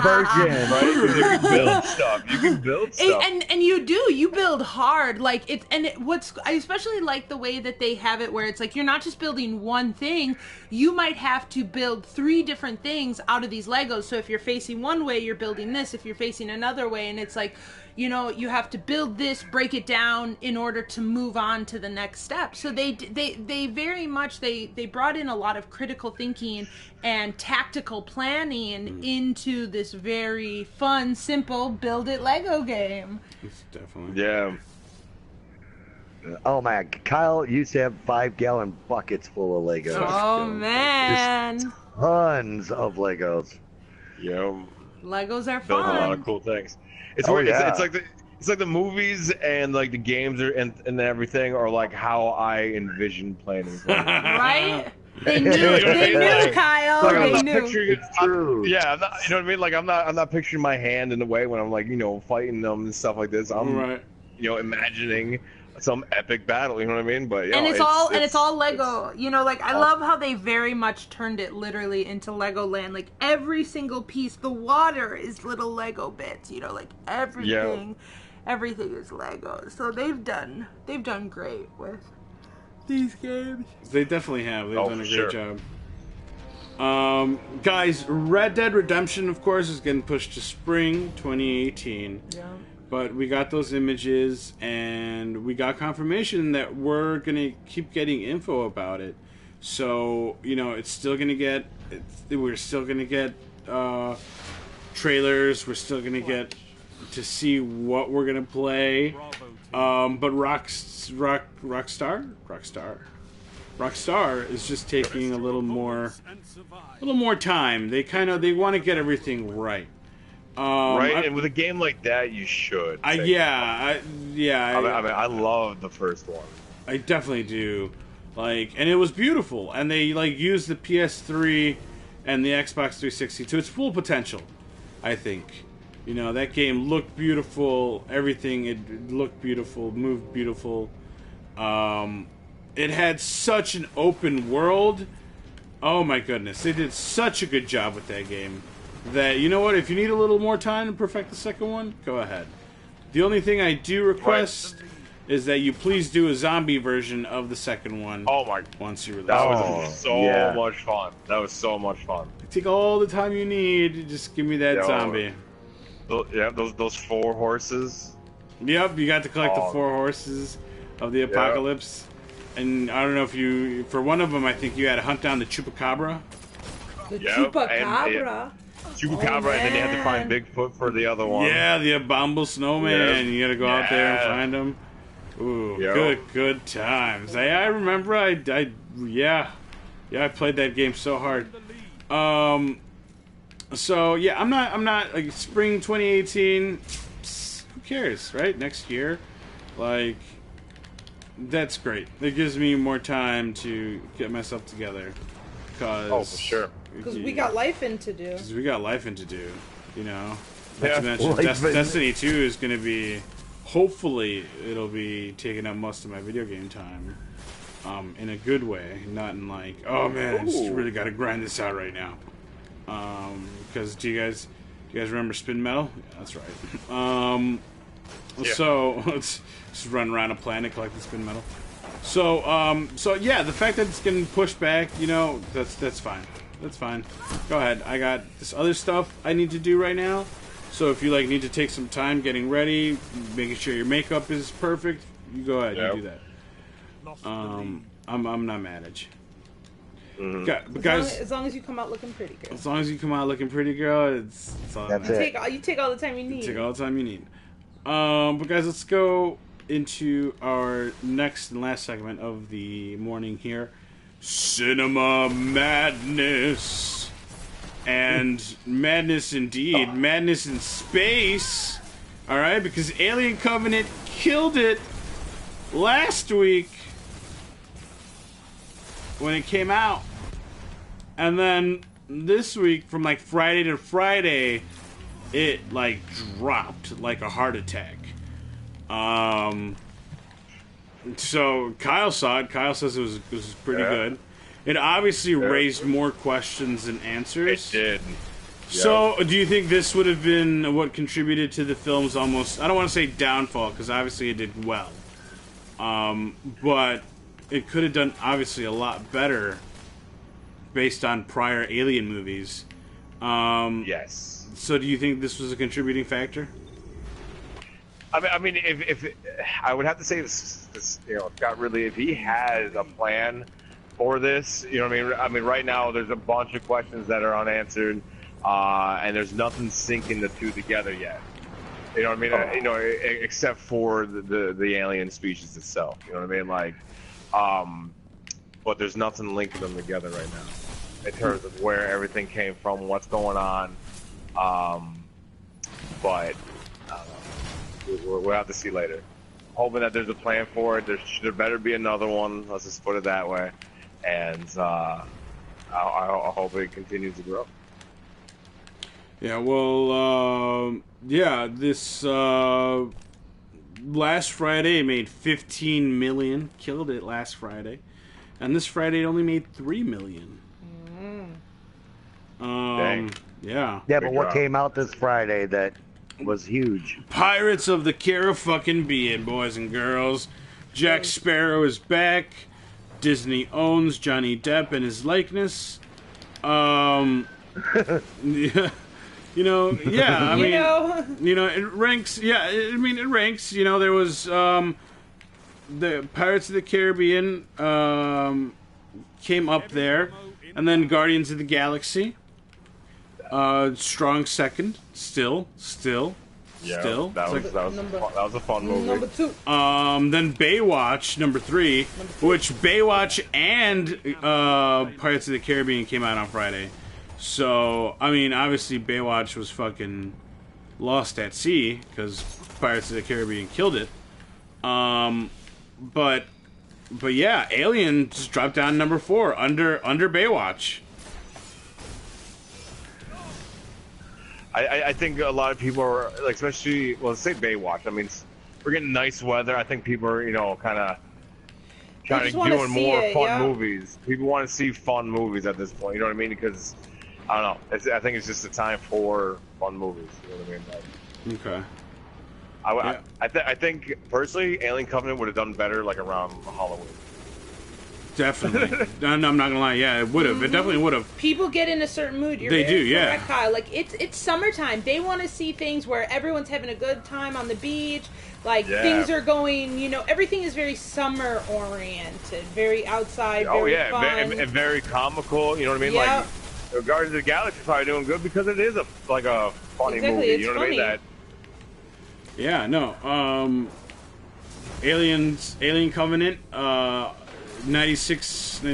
version. Right? You can build stuff. You can build stuff. And you build hard. Like I especially like the way that they have it where it's like you're not just building one thing, you might have to build 3 different things out of these Legos. So if you're facing one way, you're building this. If you're facing another way, and it's like, you know, you have to build this, break it down in order to move on to the next step. So they very much, they brought in a lot of critical thinking and tactical planning into this very fun, simple, build it Lego game. It's definitely. Yeah. Oh man, Kyle used to have 5-gallon buckets full of Legos. Oh man. Just tons of Legos. Yeah. Legos are Building fun. a lot of cool things. It's weird. Yeah. It's like the movies and like the games and everything are like how I envision playing these games. Right? They knew, Kyle. Like, They I'm not knew. picturing it. True. Yeah, I'm not, you know what I mean. Like I'm not picturing my hand in the way when I'm like, you know, fighting them and stuff like this. I'm you know, imagining some epic battle. You know what I mean? But And it's all Lego. You know, like I love how they very much turned it literally into Legoland. Like every single piece, the water is little Lego bits. You know, like everything is Lego. So they've done great with these games. They definitely have. They've done a great sure. job. Guys, Red Dead Redemption, of course, is getting pushed to spring 2018. Yeah. But we got those images, and we got confirmation that we're going to keep getting info about it. So, you know, it's still going to get... we're still going to get trailers. We're still going to get to see what we're going to play. But Rockstar is just taking a little more time. They want to get everything right. Right, and with a game like that, you should. I love the first one. I definitely do. Like, and it was beautiful, and they like used the PS3 and the Xbox 360 to its full potential. I think, you know, that game looked beautiful. Everything, it looked beautiful, moved beautiful. It had such an open world. Oh my goodness, they did such a good job with that game. That, you know what, if you need a little more time to perfect the second one, go ahead. The only thing I do request is that you please do a zombie version of the second one. Oh my! Once you release That it. was much fun. That was so much fun. Take all the time you need. Just give me that zombie. Those 4 horses. Yep, you got to collect the 4 horses of the apocalypse. And I don't know if you, for one of them, I think you had to hunt down the chupacabra. The chupacabra. Chupacabra, and then you had to find Bigfoot for the other one. Yeah, the abominable snowman. Yeah. You got to go out there and find him. Ooh, good times. I remember. I played that game so hard. So yeah, I'm not like spring 2018. Who cares, right? Next year, like that's great. It gives me more time to get myself together. For sure. Because we got life to do. You know. Not to mention, Destiny 2 is going to be, hopefully, it'll be taking up most of my video game time. In a good way, not in like, oh man, I just really got to grind this out right now. Because do you guys remember Spin Metal? Yeah, that's right. So let's just run around a planet collecting Spin Metal. So yeah, the fact that it's getting pushed back, you know, that's fine. That's fine. Go ahead. I got this other stuff I need to do right now. So if you like need to take some time getting ready, making sure your makeup is perfect, you go ahead. You do that. I'm not mad at you. But guys, as long as you come out looking pretty, girl. As long as you come out looking pretty, girl, it's all That's you take all the time you need. Take all the time you need. But guys, let's go into our next and last segment of the morning here. Cinema madness. And madness indeed. Madness in space. Alright, because Alien Covenant killed it last week when it came out. And then this week, from like Friday to Friday, it like dropped like a heart attack. So Kyle saw it. Kyle says it was pretty good. It obviously raised more questions than answers. It did. So, do you think this would have been what contributed to the film's almost, I don't want to say downfall, because obviously it did well. But it could have done, obviously, a lot better based on prior Alien movies. Yes. So, do you think this was a contributing factor? I mean, if I would have to say this, Scott Ridley, if he has a plan for this, you know what I mean? I mean, right now there's a bunch of questions that are unanswered, and there's nothing syncing the two together yet. You know what I mean? Except for the alien species itself. You know what I mean? Like, but there's nothing linking them together right now in terms of where everything came from, what's going on. But we'll have to see later. Hoping that there's a plan for it. There better be another one. Let's just put it that way. And I hope it continues to grow. Yeah, well, this last Friday it made 15 million, killed it last Friday, and this Friday it only made 3 million. Dang. Yeah. Yeah, but what came out this Friday that was huge? Pirates of the Caribbean, boys and girls. Jack Sparrow is back. Disney owns Johnny Depp and his likeness. Yeah. It ranks. Yeah, it ranks. There was the Pirates of the Caribbean came up there, and then Guardians of the Galaxy, strong second, still. Yeah, that was a fun movie. Number 2. Then Baywatch, number 3, which Baywatch and Pirates of the Caribbean came out on Friday. So, I mean, obviously Baywatch was fucking lost at sea because Pirates of the Caribbean killed it. But yeah, Alien just dropped down number 4 under Baywatch. I think a lot of people are, like, especially, well, let's say Baywatch. I mean, we're getting nice weather. I think people are, kind of doing more fun movies. People want to see fun movies at this point. You know what I mean? Because, I don't know. I think it's just a time for fun movies. You know what I mean? Okay. I think, personally, Alien Covenant would have done better, like, around Halloween. Definitely. I'm not gonna lie. Yeah, it would have. It definitely would have. People get in a certain mood. They do, yeah. Kyle. Like it's summertime. They want to see things where everyone's having a good time on the beach. Like things are going. Everything is very summer oriented, very outside. Very fun. And very comical. You know what I mean? Yep. Like Guardians of the Galaxy is probably doing good because it is a funny movie. It's you know what funny. I mean? Yeah. No. Alien Covenant. 97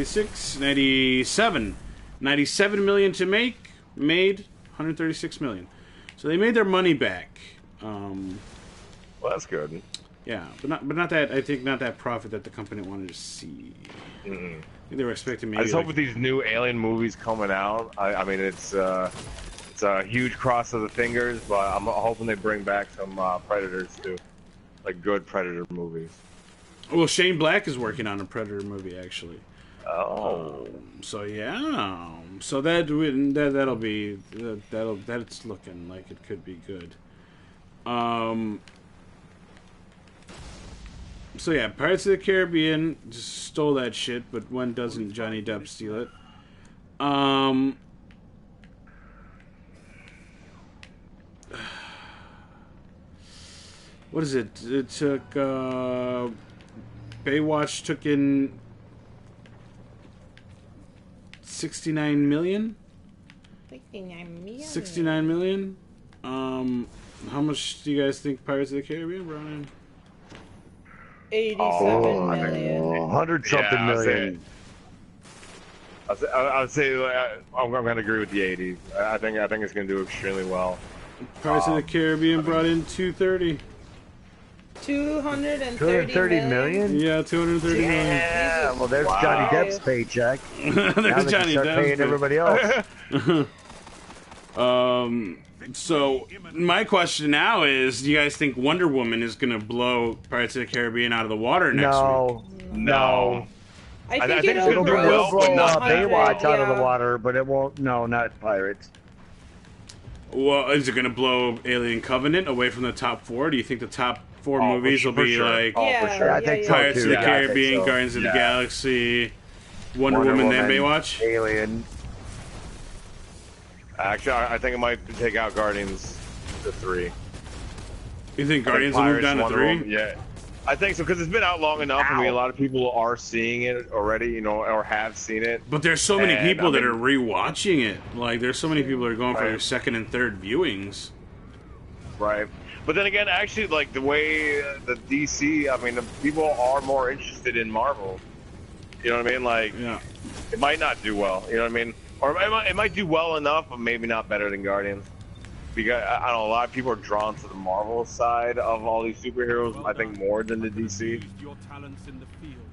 million to make, made 136 million. So they made their money back. Well, that's good. Yeah, but not that, I think not that profit that the company wanted to see. Mm-mm. I think they were expecting maybe. I just hope with these new Alien movies coming out, I mean, it's a huge cross of the fingers, but I'm hoping they bring back some Predators too, like good Predator movies. Well, Shane Black is working on a Predator movie, actually. Oh. So yeah. So that's looking like it could be good. So yeah, Pirates of the Caribbean just stole that shit, but when doesn't Johnny Depp steal it? What is it? It took Baywatch took in 69 million. 69 million. 69 million. How much do you guys think Pirates of the Caribbean brought in? 87 million. 100-something million. I'd say I'm going to agree with the 80s. I think it's going to do extremely well. Pirates of the Caribbean brought in 230. 230 million? Yeah, 230 million. Yeah, well, there's Johnny Depp's paycheck. There's Now they Johnny can start Depp's paying everybody else. So my question now is: do you guys think Wonder Woman is going to blow Pirates of the Caribbean out of the water next week? No. I think it'll do well, blow but not Baywatch out of yeah. the water, but it won't. No, not Pirates. Well, is it going to blow Alien Covenant away from the top 4? Do you think the top 4 movies will be like Yeah, for sure. I think so Pirates too. of the Yeah, I Caribbean, think so. Guardians of the Galaxy, Wonder Woman, then Baywatch? Alien. Actually, I think it might take out Guardians to 3. You think Guardians will move Pirates, down to Wonder 3? Woman, yeah. I think so, because it's been out long enough. I mean, a lot of people are seeing it already, or have seen it. But there's so many And, people that I are mean- rewatching it. Like, there's so many people that are going for Right. their second and third viewings. Right. But then again, actually, like, the way the DC, I mean, the people are more interested in Marvel. You know what I mean? Like, Yeah. it might not do well. You know what I mean? Or it might do well enough, but maybe not better than Guardians. Because, I don't know, a lot of people are drawn to the Marvel side of all these superheroes, I think, more than the DC.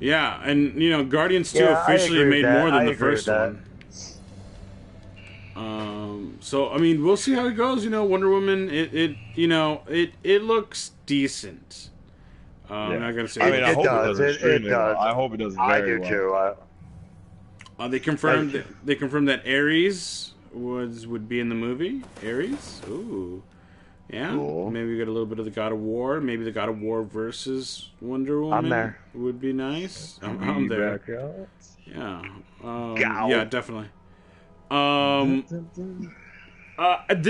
Yeah, and, Guardians 2 Yeah, I officially agree made with that. more than I the agree first with that. one. So, I mean, we'll see how it goes. Wonder Woman, it looks decent. I'm not going to say I mean, I It hope does. it It does extremely does. well. I hope it does I very do well. too. They confirmed that Ares would be in the movie. Ares? Ooh. Yeah. Cool. Maybe we get a little bit of the God of War. Maybe the God of War versus Wonder Woman. I'm there. Would be nice. I'm there. Yeah. Yeah, definitely.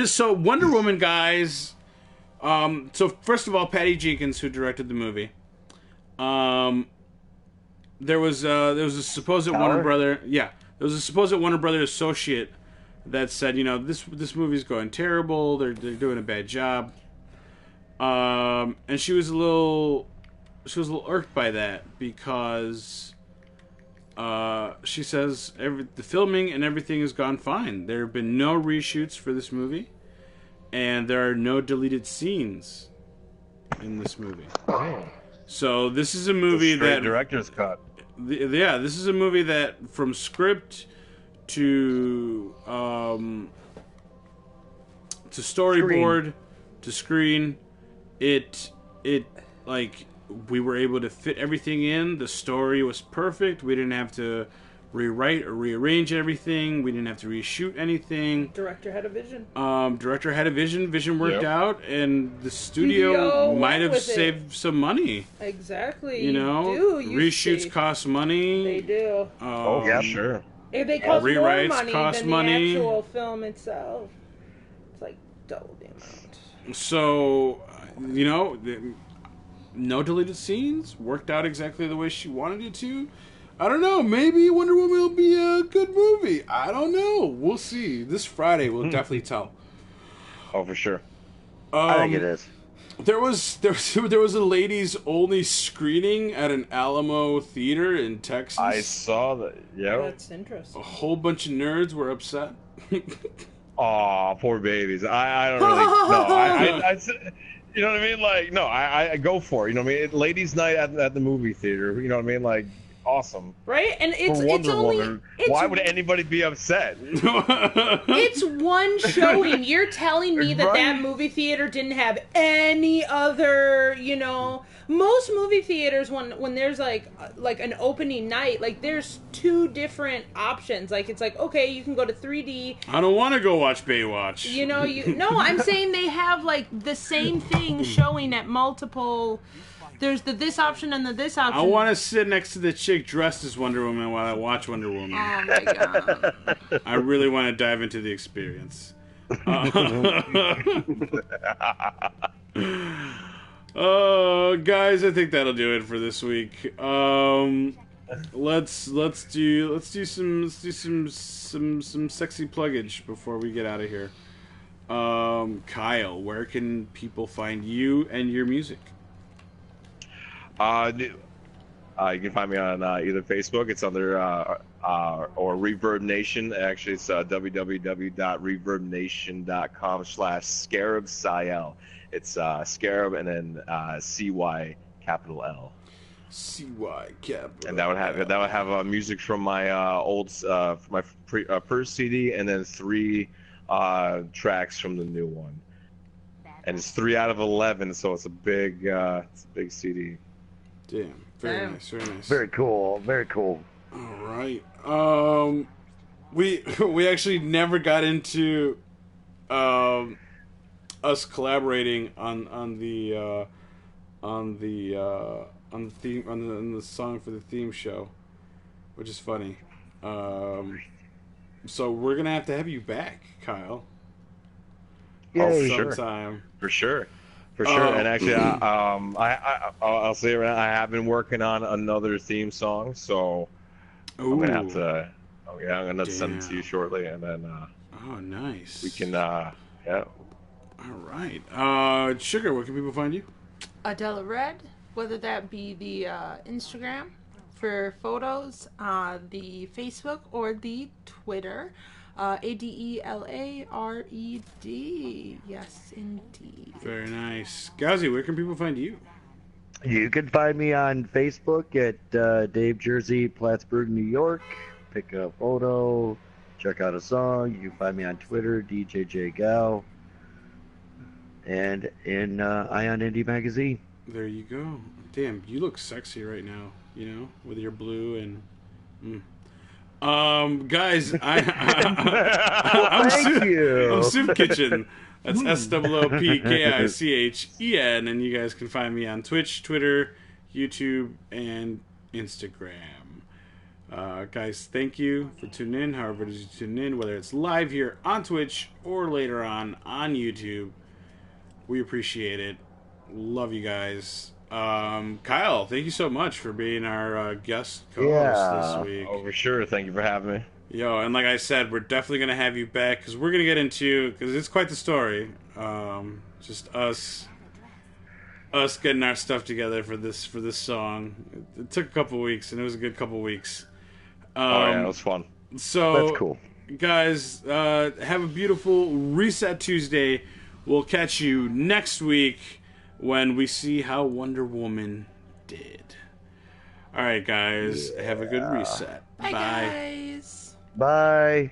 So Wonder Woman, guys. So first of all, Patty Jenkins, who directed the movie. There was a supposed Warner Brother. Yeah, there was a supposed Warner Brother associate that said, this movie's going terrible. They're doing a bad job. And she was a little irked by that because she says the filming and everything has gone fine. There have been no reshoots for this movie, and there are no deleted scenes in this movie. So this is a movie that director's cut. This is a movie that from script to storyboard to screen, it like we were able to fit everything in. The story was perfect. We didn't have to rewrite or rearrange everything. We didn't have to reshoot anything. Director had a vision. Director had a vision. Vision worked Yep. out, and the studio might have saved some money. Exactly. Reshoots cost money. They do. For sure. If they cost more Rewrites money cost than money. the actual film itself. It's like double the amount. So, no deleted scenes. Worked out exactly the way she wanted it to. I don't know. Maybe Wonder Woman will be a good movie. I don't know. We'll see. This Friday we'll definitely tell. Oh, for sure. I think it is. There was a ladies only screening at an Alamo theater in Texas. I saw that. Yeah. That's interesting. A whole bunch of nerds were upset. Aw, poor babies. I don't really. No, I you know what I mean? Like, no, I go for it. You know what I mean? Ladies' night at the movie theater. You know what I mean? Like, awesome. Right? And it's For Wonder only Woman. it's, Why would anybody be upset? it's one showing. You're telling me that that movie theater didn't have any other, most movie theaters when there's like an opening night, like there's two different options. Like it's like, okay, you can go to 3D. I don't want to go watch Baywatch. No, I'm saying they have like the same thing showing at multiple. There's the this option and the this option. I want to sit next to the chick dressed as Wonder Woman while I watch Wonder Woman. Oh my god. I really want to dive into the experience. Guys, I think that'll do it for this week. Let's do some sexy pluggage before we get out of here. Kyle, where can people find you and your music? You can find me on either Facebook. It's under or Reverb Nation. Actually, it's www.reverbnation.com/ScarabCyl. It's Scarab and then CY capital L. CY capital. And that would have music from my first CD, and then 3 tracks from the new one. And it's 3 out of 11, so it's a big CD. Damn, very nice, very nice. Very cool, very cool. All right. We actually never got into us collaborating on the theme on the song for the theme show, which is funny. So we're gonna have you back, Kyle. Yay, sometime. For sure. And actually, I'll say it right now, I have been working on another theme song, so I'm gonna have to. Oh yeah, I'm gonna send it to you shortly, and then. Oh, nice. We can. Yeah. All right. Sugar, where can people find you? Adela Red, whether that be the Instagram for photos, the Facebook, or the Twitter. ADELARED. Yes, indeed. Very nice. Gauzy, where can people find you? You can find me on Facebook at Dave Jersey, Plattsburgh, New York. Pick a photo, check out a song. You can find me on Twitter, DJJ and in Ion Indie Magazine. There you go. Damn, you look sexy right now, with your blue and... guys, I'm Soopkichen. That's Soopkichen, and you guys can find me on Twitch, Twitter, YouTube, and Instagram. Guys, thank you for tuning in. However it is you tune in, whether it's live here on Twitch or later on YouTube, we appreciate it. Love you guys. Kyle, thank you so much for being our guest co-host this week. Oh, for sure. Thank you for having me. Yo, and like I said, we're definitely going to have you back because we're going to get into, because it's quite the story, just us getting our stuff together for this song. It took a couple weeks, and it was a good couple weeks. Yeah, it was fun. So, that's cool. Guys, have a beautiful Reset Tuesday. We'll catch you next week when we see how Wonder Woman did. All right, guys. Have a good reset. Bye, guys. Bye.